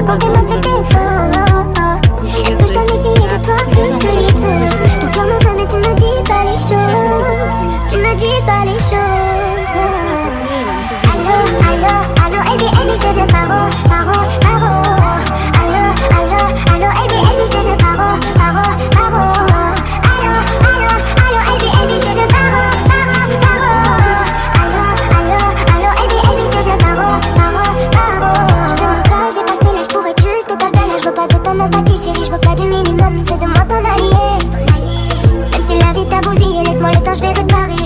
comptais pas fait d'efforts. Est-ce que je donne essayer de toi plus que les autres? Ton cœur me veut mais tu ne me dis pas les choses. Tu ne me dis pas les choses. Allô, allô, allô, Ebi, Ebi, je te dis paro, paro, paro. Allô, allô, allô, Ebi, Ebi, je te dis paro, paro, paro. Allô, allô, allô, Ebi, Ebi, je te dis paro, paro, paro. Allô, allô, allô, Ebi, Ebi, je te dis paro, paro, paro. Je te mens pas, j'ai passé l'âge pour être juste ta belle. Je veux pas de ton empathie, chérie, je veux pas du minimum. Fais de moi ton allié. Même si la vie t'a bousillé, laisse-moi le temps, je vais réparer.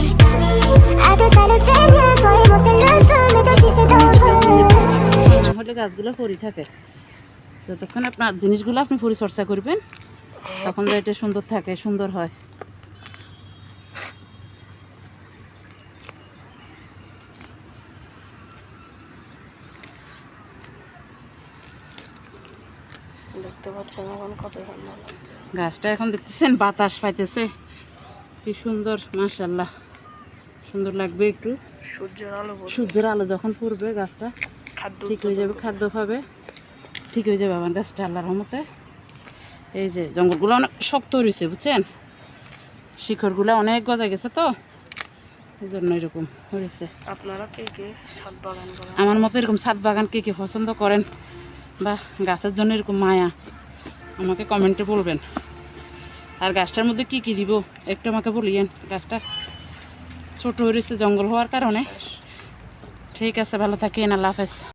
À deux, ça le fait mieux, toi et moi c'est le feu, mais dessus c'est dangereux. হলে গাছগুলো পরি থাকে যতক্ষণ আপনার জিনিসগুলো আপনি পরিচর্যা করবেন তখন তো এটা সুন্দর থাকে সুন্দর হয় দেখতে পাচ্ছেন এখন কত সুন্দর গাছটা এখন দেখতেছেন বাতাস পাইতেছে কি সুন্দর মাশাআল্লাহ সুন্দর লাগবে একটু সূর্যের আলো যখন পড়বে গাছটা ঠিক হয়ে যাবে খাদ্য খাবে ঠিক হয়ে যাবে আমার গাছটা আল্লাহর রহমতে এই যে জঙ্গলগুলো অনেক শক্ত হয়েছে বুঝছেন শিকড়গুলো অনেক গজা গেছে তো এই জন্য এরকম হয়েছে আপনারা কে কে ছাদ বাগান করেন আমার মতো এরকম ছাদ বাগান কে কে পছন্দ করেন বা গাছের জন্য এরকম মায়া আমাকে কমেন্টে বলবেন আর গাছটার মধ্যে কি কি দিব একটু আমাকে বলিয়েন গাছটা ছোট হয়েছে জঙ্গল হওয়ার কারণে ঠিক আছে ভালো থাকেন আল্লাহ হাফেজ